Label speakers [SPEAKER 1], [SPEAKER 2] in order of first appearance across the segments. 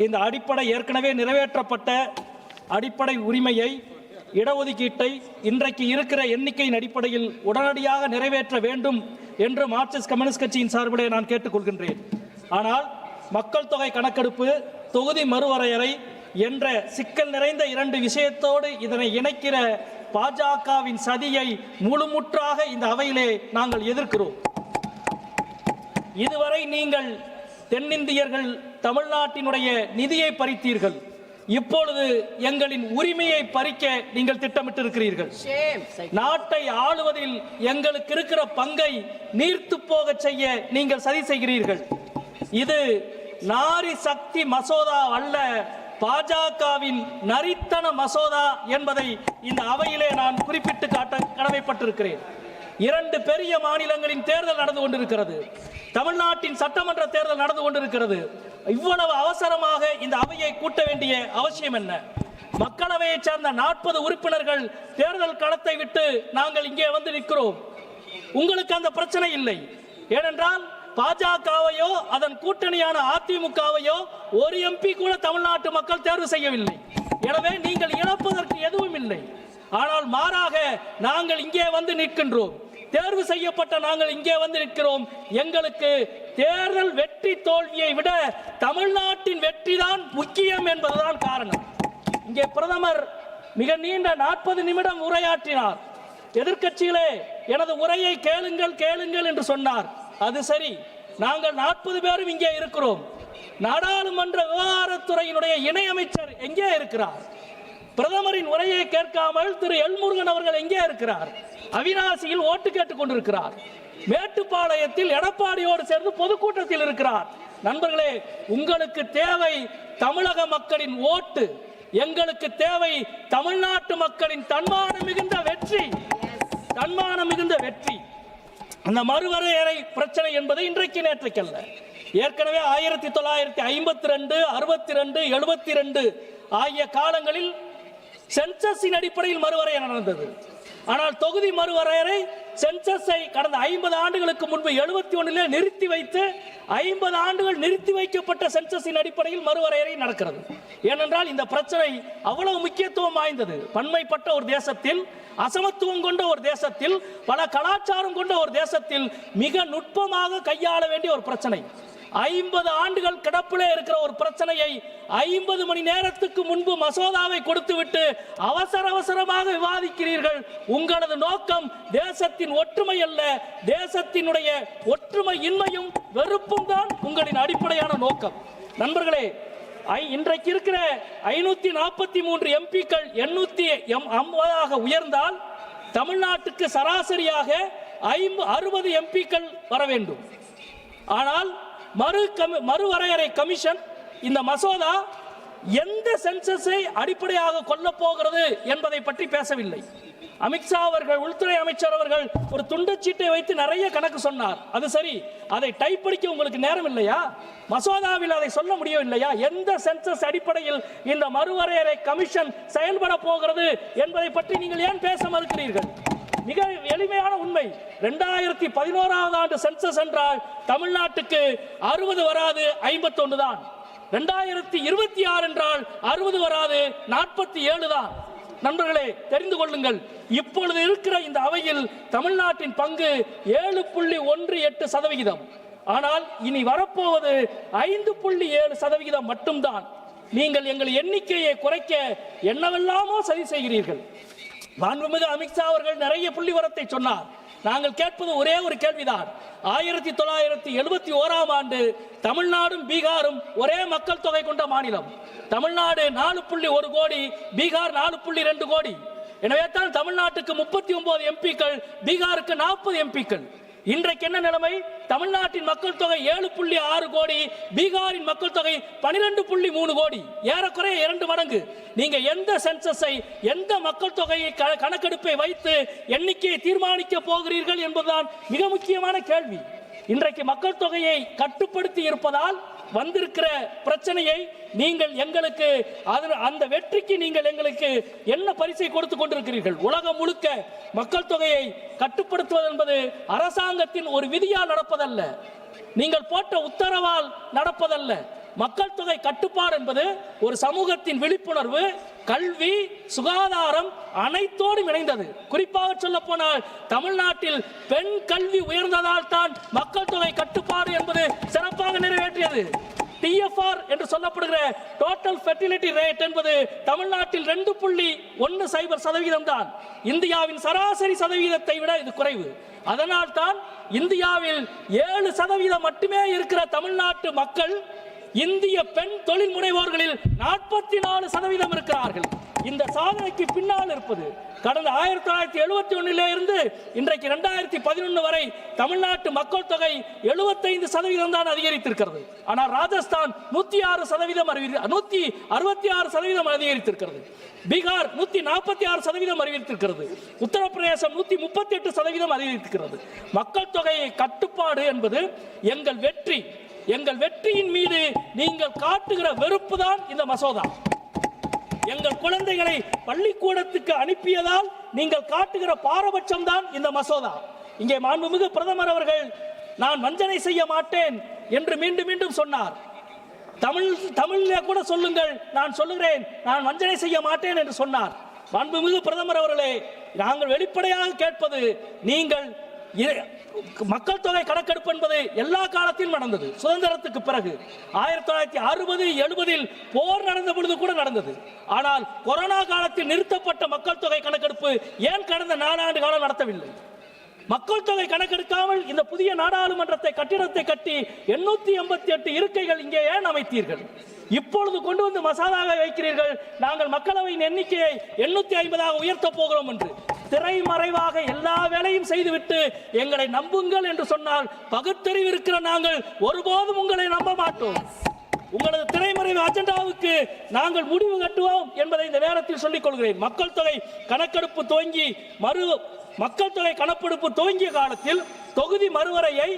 [SPEAKER 1] இந்த அடிப்படை ஏற்கனவே நிறைவேற்றப்பட்ட அடிப்படை உரிமையை இடஒதுக்கீட்டை இன்றைக்கு இருக்கிற எண்ணிக்கையின் அடிப்படையில் உடனடியாக நிறைவேற்ற வேண்டும் என்று மார்க்சிஸ்ட் கம்யூனிஸ்ட் கட்சியின் சார்பிலே நான் கேட்டுக்கொள்கின்றேன். ஆனால் மக்கள் தொகை கணக்கெடுப்பு, தொகுதி மறுவரையறை என்ற சிக்கல் நிறைந்த இரண்டு விஷயத்தோடு இதனை இணைக்கிற பாஜகவின் சதியை முழுமுற்றாக இந்த அவையிலே நாங்கள் எதிர்க்கிறோம். இதுவரை நீங்கள் தென்னிந்தியர்கள் தமிழ்நாட்டினுடைய நிதியை பறித்தீர்கள். இப்பொழுது எங்களின் உரிமையை பறிக்க நீங்கள் திட்டமிட்டிருக்கிறீர்கள். நாட்டை ஆளுவதில் எங்களுக்கு இருக்கிற பங்கை நீர்த்து போக செய்ய நீங்கள் சதி செய்கிறீர்கள். இது நாரி சக்தி மசோதா அல்ல, பாஜகவின் நரித்தன மசோதா என்பதை இந்த அவையிலே நான் குறிப்பிட்டு காட்ட கடமைப்பட்டிருக்கிறேன். இரண்டு பெரிய மாநிலங்களின் தேர்தல் நடந்து கொண்டிருக்கிறது. தமிழ்நாட்டின் சட்டமன்ற தேர்தல் நடந்து கொண்டிருக்கிறது. இவ்வளவு அவசரமாக இந்த அவையை கூட்ட வேண்டிய அவசியம் என்ன? மக்களவையை சேர்ந்த 40 உறுப்பினர்கள் தேர்தல் களத்தை விட்டு நாங்கள் இங்கே வந்து நிற்கிறோம். உங்களுக்கு அந்த பிரச்சனை இல்லை. ஏனென்றால் பாஜகவையோ அதன் கூட்டணியான அதிமுகவையோ ஒரு எம்பி கூட தமிழ்நாட்டு மக்கள் தேர்வு செய்யவில்லை. எனவே நீங்கள் இழப்பதற்கு எதுவும் இல்லை. ஆனால் மாறாக நாங்கள் இங்கே வந்து நிற்கின்றோம். தேர்வு செய்யப்பட்ட நாங்கள் இங்கே வந்து நிற்கிறோம். எங்களுக்கு தேர்தல் வெற்றி தோல்வியை விட தமிழ்நாட்டின் வெற்றிதான் முக்கியம் என்பதுதான் காரணம். இங்கே பிரதமர் மிக நீண்ட 40 நிமிடம் உரையாற்றினார். எதிர்க்கட்சிகளே எனது உரையை கேளுங்கள் கேளுங்கள் என்று சொன்னார். அது சரி, நாங்கள் 40 பேரும் இங்கே இருக்கிறோம். நாடாளுமன்ற விவகாரத்துறையினுடைய இணையமைச்சர் எங்கே இருக்கிறார்? பிரதமரின் உரையை கேட்காமல் திரு எல்முருகன் அவர்கள் எங்கே இருக்கிறார்? அவிநாசியில் ஓட்டு கேட்டுக் கொண்டிருக்கிறார். மேட்டுப்பாளையத்தில் எடப்பாடியோடு சேர்ந்து பொதுக்கூட்டத்தில் இருக்கிறார். நண்பர்களே, உங்களுக்கு தேவை தமிழக மக்களின் ஓட்டு, எங்களுக்கு தேவை தமிழ்நாட்டு மக்களின் தன்மானம் மிகுந்த வெற்றி. தன்மானம் மிகுந்த வெற்றி. அந்த மறுவரையறை பிரச்சனை என்பது இன்றைக்கு நேற்றைக்கல்ல. ஏற்கனவே 1952, 62, 72 ஆகிய காலங்களில் சென்சஸின் அடிப்படையில் மறுவரையறை நடந்தது. ஆனால் தொகுதி மறுவரையறை சென்சஸை கடந்த 50 ஆண்டுகளுக்கு முன்பு 71 நிறுத்தி வைத்து 50 ஆண்டுகள் நிறுத்தி வைக்கப்பட்ட சென்சஸின் அடிப்படையில் மறுவரையறை நடக்கிறது. ஏனென்றால் இந்த பிரச்சனை அவ்வளவு முக்கியத்துவம் வாய்ந்தது. பன்மைப்பட்ட ஒரு தேசத்தில், அசமத்துவம் கொண்ட ஒரு தேசத்தில், பல கலாச்சாரம் கொண்ட ஒரு தேசத்தில் மிக நுட்பமாக கையாள வேண்டிய ஒரு பிரச்சனை. 50 ஆண்டுகள் கிடப்பிலே இருக்கிற ஒரு பிரச்சனையை 50 மணி நேரத்துக்கு முன்பு மசோதாவை கொடுத்துவிட்டு அவசரமாக விவாதிக்கிறீர்கள். உங்களது நோக்கம் தேசத்தின் ஒற்றுமை அல்ல, தேசத்தினுடைய ஒற்றுமை இன்மையும் வெறுப்பும் தான் உங்களின் அடிப்படையான நோக்கம். நண்பர்களே, இன்றைக்கு இருக்கிற 543 எம்பிக்கள் 850 உயர்ந்தால் தமிழ்நாட்டுக்கு சராசரியாக 60 எம்பிக்கள் வர வேண்டும். ஆனால் மறுவரையறை கமிஷன் இந்த மசோதா எந்த சென்சஸை அடிப்படையாக கொள்ள போகிறது என்பதை பற்றி பேசவில்லை. அமித்ஷா அவர்கள், உள்துறை அமைச்சர் அவர்கள் ஒரு துண்டுச்சீட்டை வைத்து நிறைய கணக்கு சொன்னார். அது சரி, அதை டைப் படிக்க உங்களுக்கு நேரம் இல்லையா? மசோதாவில் அதை சொல்ல முடியவில்லையா? எந்த சென்சஸ் அடிப்படையில் இந்த மறுவரையறை கமிஷன் செயல்பட போகிறது என்பதை பற்றி நீங்கள் ஏன் பேச மறுக்கிறீர்கள்? மிக எளிமையான உண்மை. 2011 ஆண்டு சென்சஸ் என்றால் தமிழ்நாட்டுக்கு 60 வராது, 51 தான். 2026 என்றால் 60 வராது, 47 தான். நண்பர்களே, தெரிந்து கொள்ளுங்கள், இப்பொழுது இருக்கிற இந்த அவையில் தமிழ்நாட்டின் பங்கு 7.18%. ஆனால் இனி வரப்போவது 5.7% மட்டும்தான். நீங்கள் எங்கள் எண்ணிக்கையை குறைக்க என்னவெல்லாமோ சதி செய்கிறீர்கள். மாண்புமிகு அமித்ஷா அவர்கள் நிறைய புள்ளிவரத்தை சொன்னார். நாங்கள் கேட்பது ஒரே ஒரு கேள்விதான். 1971 ஆண்டு தமிழ்நாடும் பீகாரும் ஒரே மக்கள் தொகை கொண்ட மாநிலம். தமிழ்நாடு 4.1 கோடி, பீகார் 4.2 கோடி. எனவே தான் தமிழ்நாட்டுக்கு 39 எம்பிக்கள், பீகாருக்கு 40 எம்பிக்கள். இன்றைக்கு என்ன நிலைமை? தமிழ்நாட்டின் மக்கள் தொகை 7.6 கோடி, பீகாரின் மக்கள் தொகை 12.3 கோடி, ஏறக்குறைய 2 மடங்கு. நீங்க எந்த சென்சஸை, எந்த மக்கள் தொகையை கணக்கெடுப்பை வைத்து எண்ணிக்கையை தீர்மானிக்க போகிறீர்கள் என்பதுதான் மிக முக்கியமான கேள்வி. இன்றைக்கு மக்கள் தொகையை கட்டுப்படுத்தி இருப்பதால் வந்திருக்கிற பிரச்சனையை நீங்கள் எங்களுக்கு, அந்த வெற்றிக்கு நீங்கள் எங்களுக்கு என்ன பரிசை கொடுத்து கொண்டிருக்கிறீர்கள்? உலகம் முழுக்க மக்கள் தொகையை கட்டுப்படுத்துவது என்பது அரசாங்கத்தின் ஒரு விதியால் நடப்பதல்ல, நீங்கள் போட்ட உத்தரவால் நடப்பதல்ல. மக்கள் தொகை கட்டுப்பாடு என்பது ஒரு சமூகத்தின் விழிப்புணர்வு, கல்வி, சுகாதாரம் அனைத்தோடும் இணைந்தது. குறிப்பாக சொல்ல போனால் தமிழ்நாட்டில் பெண் கல்வி உயர்ந்ததால் தான் மக்கள் தொகை கட்டுப்பாடு என்பது சிறப்பாக நிறைவேற்றியது. TFR என்று சொல்லப்படுகிற டோட்டல் ஃபெர்டிலிட்டி ரேட் என்பது தமிழ்நாட்டில் 2.10% தான். இந்தியாவின் சராசரி சதவீதத்தை விட இது குறைவு. அதனால் தான் இந்தியாவில் 7% மட்டுமே இருக்கிற தமிழ்நாட்டு மக்கள் இந்திய பெண் தொழில் முனைவோர்களில் 44% இருக்கிறார்கள். இந்த சாதனைக்கு பின்னால் இருப்பது கடந்த 1971 இருந்து இன்றைக்கு 2011 வரை தமிழ்நாட்டு மக்கள் தொகை 75% தான் அதிகரித்திருக்கிறது. ஆனால் ராஜஸ்தான் 166% அதிகரித்திருக்கிறது. பீகார் 146% அதிகரித்திருக்கிறது. உத்தரப்பிரதேசம் 138% அதிகரித்திருக்கிறது. மக்கள் தொகை கட்டுப்பாடு என்பது எங்கள் வெற்றி. எங்கள் வெற்றியின் மீது நீங்கள் காட்டுகிற வெறுப்பு தான் இந்த மசோதா. எங்கள் குழந்தைகளை பள்ளிக்கூடத்துக்கு அனுப்பியதால் நீங்கள் காட்டுகிற பாரபட்சம் தான் இந்த மசோதா. இங்கே மாண்புமிகு பிரதமர் அவர்கள் நான் வஞ்சனை செய்ய மாட்டேன் என்று மீண்டும் மீண்டும் சொன்னார். தமிழிலே கூட சொல்லுங்கள், நான் சொல்லுகிறேன் நான் வஞ்சனை செய்ய மாட்டேன் என்று சொன்னார். மாண்புமிகு பிரதமர் அவர்களே, நாங்கள் வெளிப்படையாக கேட்பது, நீங்கள் மக்கள் தொகை கணக்கெடுப்பு என்பது எல்லா காலத்திலும் நடந்தது. சுதந்திரத்துக்கு பிறகு 1960, 70 போர் நடந்த பொழுது கூட நடந்தது. ஆனால் கொரோனா காலத்தில் நிறுத்தப்பட்ட மக்கள் தொகை கணக்கெடுப்பு ஏன் கடந்த 4 ஆண்டு காலம் நடத்தவில்லை? மக்கள் தொகை கணக்கெடுக்காமல் இந்த புதிய நாடாளுமன்றத்தை கட்டிடத்தை கட்டி 888 இருக்கைகள் இங்கே ஏன் அமைத்தீர்கள்? இப்பொழுது கொண்டு வந்து மசோதாவை வைக்கிறீர்கள், நாங்கள் மக்களவையின் எண்ணிக்கையை 850 உயர்த்த போகிறோம் என்று. திரைமறைவாக எல்லா வேலையும் செய்துவிட்டு எங்களை நம்புங்கள் என்று சொன்னால் பகுத்தறிவு இருக்கிற நாங்கள் ஒருபோதும் உங்களை நம்ப மாட்டோம். உங்களது திரைமறைவு அஜெண்டாவுக்கு நாங்கள் முடிவு கட்டுவோம் என்பதை இந்த நேரத்தில் சொல்லிக் கொள்கிறேன். மக்கள் தொகை கணக்கெடுப்பு துவங்கிய காலத்தில் தொகுதி மறுவரையை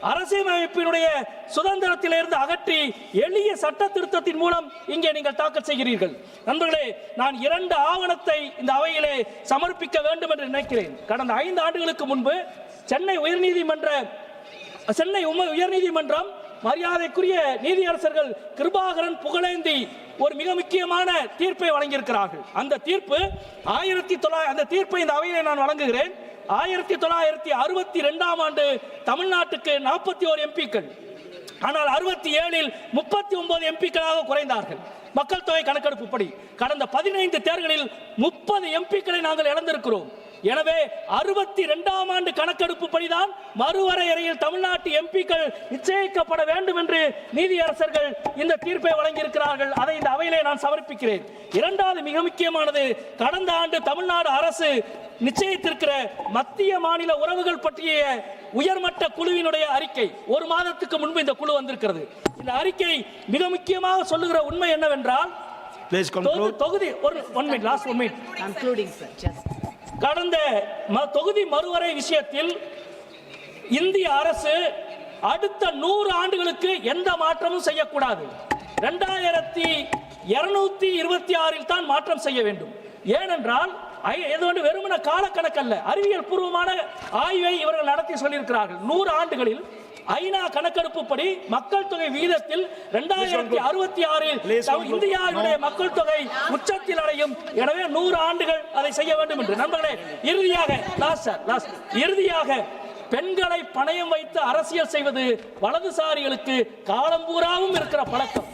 [SPEAKER 1] அரசியலமைப்பினுடைய சுதந்திரத்திலிருந்து அகற்றி எளிய சட்ட திருத்தத்தின் மூலம் இங்கே நீங்கள் தாக்கல் செய்கிறீர்கள். நண்பர்களே, நான் 2 ஆவணத்தை இந்த அவையிலே சமர்ப்பிக்க வேண்டும் என்று நினைக்கிறேன். கடந்த 5 ஆண்டுகளுக்கு முன்பு சென்னை உயர்நீதிமன்றம் மரியாதைக்குரிய நீதியரசர்கள் கிருபாகரன், புகழேந்தி ஒரு மிக முக்கியமான தீர்ப்பை வழங்கியிருக்கிறார்கள். அந்த தீர்ப்பை இந்த அவையிலே நான் வழங்குகிறேன். 1962 ஆண்டு தமிழ்நாட்டுக்கு 41 எம்பிக்கள், ஆனால் 67 39 எம்பிக்களாக குறைந்தார்கள். மக்கள் தொகை கணக்கெடுப்பு படி கடந்த 15 தேர்தலில் 30 எம்பிக்களை நாங்கள் இழந்திருக்கிறோம். எனவே 62 ஆண்டு கணக்கெடுப்பு படிதான் மறுவரையறையில் தமிழ்நாட்டு எம்பிக்கள் நிச்சயிக்கப்பட வேண்டும் என்று நீதியரசர்கள் இந்த தீர்ப்பை வழங்கியிருக்கிறார்கள். அதை இந்த அவையிலே நான் சமர்ப்பிக்கிறேன். இரண்டாவது மிக முக்கியமானது, கடந்த ஆண்டு தமிழ்நாடு அரசு நிச்சயித்திருக்கிற மத்திய மாநில உறவுகள் பற்றிய உயர்மட்ட குழுவினுடைய அறிக்கை. 1 மாதத்துக்கு முன்பு இந்த குழு வந்திருக்கிறது. இந்த அறிக்கை மிக முக்கியமாக சொல்லுகிற உண்மை என்னவென்றால், கடந்த தொகுதி மறுவரை விஷயத்தில் இந்திய அரசு அடுத்த 100 ஆண்டுகளுக்கு எந்த மாற்றமும் செய்யக்கூடாது. 2226 தான் மாற்றம் செய்ய வேண்டும். ஏனென்றால் வெறுமன காலக்கணக்கல்ல, அறிவியல் பூர்வமான ஆய்வை இவர்கள் நடத்தி சொல்லியிருக்கிறார்கள். 100 ஆண்டுகளில் ஐநா கணக்கெடுப்பு படி மக்கள் தொகை விகிதத்தில் 2066 இந்தியாவுடைய மக்கள் தொகை உச்சத்தில் அடையும். எனவே 100 ஆண்டுகள் அதை செய்ய வேண்டும் என்று. நண்பர்களே, இறுதியாக பெண்களை பணயம் வைத்து அரசியல் செய்வது வலதுசாரிகளுக்கு காலம்பூராவும் இருக்கிற பழக்கம்.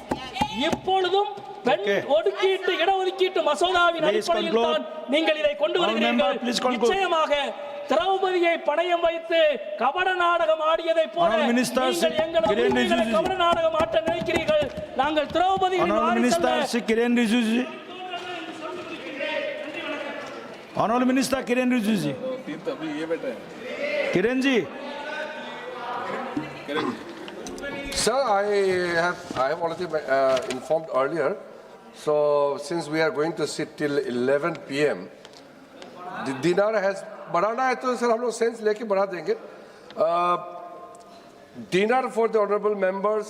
[SPEAKER 1] இப்பொழுதும் பெண் ஒதுக்கீட்டு இடஒதுக்கீட்டு மசோதாவின் அடிப்படையில் தான் நீங்கள் இதை கொண்டு வருகிறீர்கள். நிச்சயமாக திரௌபதியை பணயம் வைத்து கபட நாடகம் ஆடியதை போல நீங்கள் எங்களை கபட நாடகம் ஆட்ட நினைக்கிறீர்கள். நாங்கள் Draupadi
[SPEAKER 2] Sir, I have already informed earlier. So since we are going to sit till 11 p.m. the dinner has बढ़ाना है तो सर हम लोग सेंस लेके बढ़ा देंगे. Dinner for the honorable members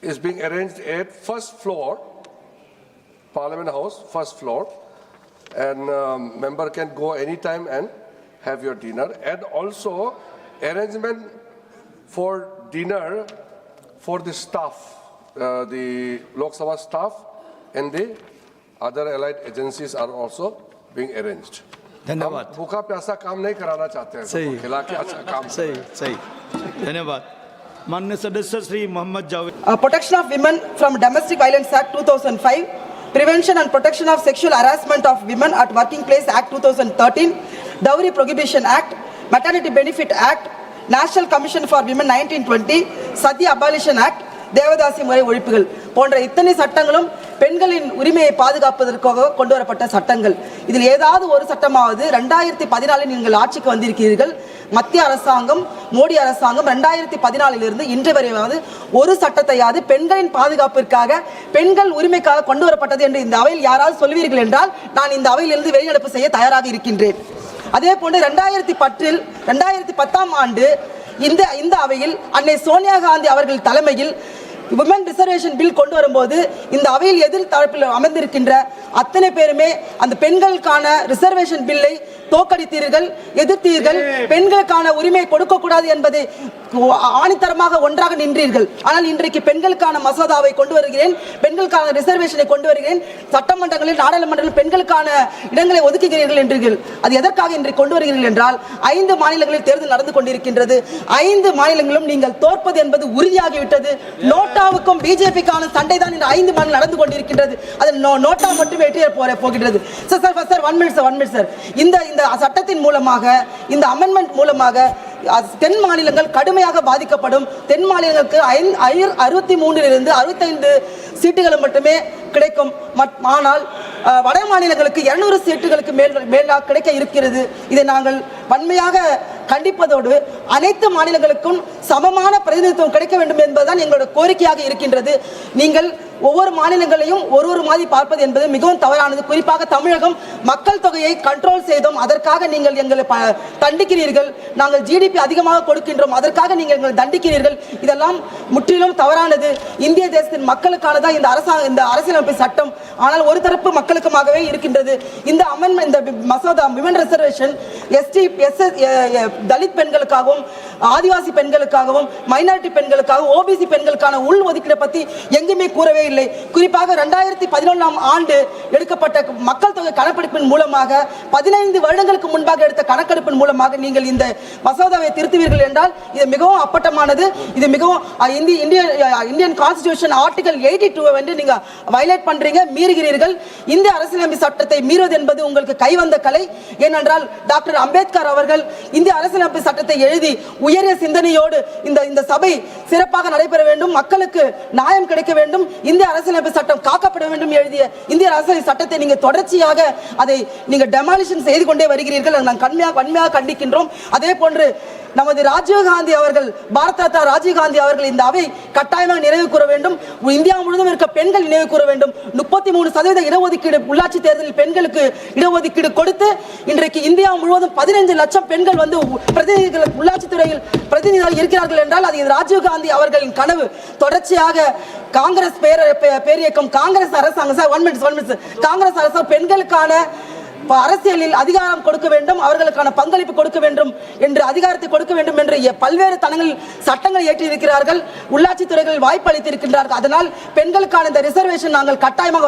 [SPEAKER 2] is being arranged at first floor, Parliament House, first floor, and member can go anytime and have your dinner. And also arrangement for dinner for the staff, the Lok Sabha staff and the other allied agencies are also being arranged.
[SPEAKER 3] धन्यवाद.
[SPEAKER 2] हम भूखा प्यासा काम नहीं कराना चाहते हैं,
[SPEAKER 3] सही.
[SPEAKER 2] सबको खिला के अच्छा काम.
[SPEAKER 3] सही सही धन्यवाद. माननीय सदस्य Shri Mohammad Javed.
[SPEAKER 4] Protection of Women from Domestic Violence Act 2005, Prevention and Protection of Sexual Harassment of Women at Working Place Act 2013, Dowry Prohibition Act, Maternity Benefit Act, National Commission for Women 1920, Sati Abolition Act, devadasi முறை ஒழிப்புகள் போன்ற இத்தனை சட்டங்களும் பெண்களின் உரிமையை பாதுகாப்பதற்காக கொண்டு வரப்பட்ட சட்டங்கள். இதில் ஏதாவது ஒரு சட்டமாவது 2014 நீங்கள் ஆட்சிக்கு வந்திருக்கிறீர்கள். மத்திய அரசாங்கம், மோடி அரசாங்கம் 2014 இன்று வரையாவது ஒரு சட்டத்தையாவது பெண்களின் பாதுகாப்பிற்காக, பெண்கள் உரிமைக்காக கொண்டு வரப்பட்டது என்று இந்த அவையில் யாராவது சொல்வீர்கள் என்றால் நான் இந்த அவையிலிருந்து வெளிநடப்பு செய்ய தயாராக இருக்கின்றேன். அதே போன்று 2010ஆம் ஆண்டு இந்த அவையில் அன்னை சோனியா காந்தி அவர்கள் தலைமையில் விமன் ரிசர்வேஷன் பில் கொண்டு வரும்போது இந்த அவையில் எதிர் தரப்பில் அமர்ந்திருக்கின்ற அத்தனை பேருமே அந்த பெண்களுக்கான ரிசர்வேஷன் பில்லை தோற்கடித்தீர்கள், எதிர்த்தீர்கள். பெண்களுக்கான உரிமை கொடுக்கக்கூடாது என்பதை ஆணித்தரமாக ஒன்றாக நின்றீர்கள். ஆனால் இன்றைக்கு பெண்களுக்கான மசோதாவை கொண்டு வருகிறேன், பெண்களுக்கான ரிசர்வேஷனை கொண்டு வருகிறேன், சட்டமன்றங்களில் நாடாளுமன்றத்தில் பெண்களுக்கான இடங்களை ஒதுக்குகிறீர்கள் என்றீர்கள். அது எதற்காக இன்றைக்கு கொண்டு வருகிறீர்கள் என்றால் 5 மாநிலங்களில் தேர்தல் நடந்து கொண்டிருக்கின்றது. 5 மாநிலங்களும் நீங்கள் தோற்பது என்பது உறுதியாகிவிட்டது. நோட்டாவுக்கும் பிஜேபிக்கான சண்டை தான் இந்த 5 மாநிலம் நடந்து கொண்டிருக்கின்றது. அது நோட்டா மட்டுமே வெற்றியை போகிறது. Sir 1 minute sir. இந்த சட்டத்தின் மூலமாக, இந்த அமெண்ட்மெண்ட் மூலமாக தென் மாநிலங்கள் கடுமையாக பாதிக்கப்படும். தென் மாநிலங்களுக்கு 63 65 சீட்டுகள் மட்டுமே கிடைக்கும். ஆனால் வட மாநிலங்களுக்கு 200 சீட்டுகளுக்கு மேலாக கிடைக்க இருக்கிறது. இதை நாங்கள் வன்மையாக கண்டிப்பதோடு அனைத்து மாநிலங்களுக்கும் சமமான பிரதிநிதித்துவம் கிடைக்க வேண்டும் என்பதுதான் எங்களுடைய கோரிக்கையாக இருக்கின்றது. நீங்கள் ஒவ்வொரு மாநிலங்களையும் ஒரு மாதிரி பார்ப்பது என்பது மிகவும் தவறானது. குறிப்பாக தமிழகம் மக்கள் தொகையை கண்ட்ரோல் செய்தோம், அதற்காக நீங்கள் எங்களை தண்டிக்கிறீர்கள். நாங்கள் ஜிடிபி அதிகமாக கொடுக்கின்றோம், அதற்காக நீங்கள் எங்களை தண்டிக்கிறீர்கள். இதெல்லாம் முற்றிலும் தவறானது. இந்திய தேசத்தின் மக்களுக்கானதான் இந்த அரசியலமைப்பு சட்டம். ஆனால் ஒரு தரப்பு மக்களுக்குமாகவே இருக்கின்றது. இந்த மசோதா விமன் ரிசர்வேஷன் எஸ்டி தலித் பெண்களுக்காகவும், ஆதிவாசி பெண்களுக்காகவும், மைனாரிட்டி பெண்களுக்காகவும், ஓபிசி பெண்களுக்கான உள் ஒதுக்கீடு பற்றி எங்குமே கூறவே இல்லை. குறிப்பாக 2011ஆம் ஆண்டு எடுக்கப்பட்ட மக்கள் தொகை கணக்கெடுப்பின் மூலமாக 15 வருடங்களுக்கு முன்பாக எடுத்த கணக்கெடுப்பின் மூலமாக நீங்கள் இந்த மசோதாவை திருத்துவீர்கள் என்றால் இது மிகவும் அப்பட்டமானது. இது மிகவும் இந்தியன் கான்ஸ்டிடியூஷன் ஆர்டிகல் 82 வந்து நீங்க வயலேட் பண்றீங்க, மீறுகிறீர்கள். இந்த அரசியலமைப்பு சட்டத்தை மீறுவது என்பது உங்களுக்கு கைவந்த கலை. ஏனென்றால் டாக்டர் அம்பேத்கர் அவர்கள் இந்திய அரசியலமைப்பு சட்டத்தை எழுதி உயரிய சிந்தனையோடு இந்த சபை சிறப்பாக நடைபெற வேண்டும், மக்களுக்கு நியாயம் கிடைக்க வேண்டும், இந்திய அரசியலமைப்பு சட்டம் காக்கப்பட வேண்டும் எழுதிய இந்திய அரசியல் சட்டத்தை நீங்க தொடர்ச்சியாக அதை நீங்க டெமாலிஷன் செய்து கொண்டே வருகிறீர்கள். நாங்கள் வன்மையாக கண்டிக்கின்றோம். அதே போன்று நமது ராஜீவ்காந்தி அவர்கள், பாரத ரத்னா ராஜீவ்காந்தி அவர்கள் இந்த அவை கட்டாயமாக நினைவு கூற வேண்டும். இந்தியா முழுவதும் இருக்க பெண்கள் நினைவு கூற வேண்டும். 33% இடஒதுக்கீடு உள்ளாட்சி தேர்தலில் பெண்களுக்கு இடஒதுக்கீடு கொடுத்து இன்றைக்கு இந்தியா முழுவதும் 15 லட்சம் பெண்கள் வந்து பிரதிநிதிகள் உள்ளாட்சி துறையில் பிரதிநிதிகள் இருக்கிறார்கள் என்றால் அது ராஜீவ்காந்தி அவர்களின் கனவு. தொடர்ச்சியாக காங்கிரஸ் பேரியக்கம், காங்கிரஸ் அரசாங்கம் சார் 1 மினிட் காங்கிரஸ் அரசாங்கம் பெண்களுக்கான அரசியலில் அதிகாரம் கொடுக்க வேண்டும், அவர்களுக்கான பங்களிப்பு கொடுக்க வேண்டும் என்று, அதிகாரத்தை கொடுக்க வேண்டும் என்று பல்வேறு தளங்களில் சட்டங்களை ஏற்றியிருக்கிறார்கள். உள்ளாட்சி துறைகளில் வாய்ப்பு அளித்திருக்கின்றார்கள். அதனால் பெண்களுக்கான இந்த ரிசர்வேஷன் நாங்கள் கட்டாயமாக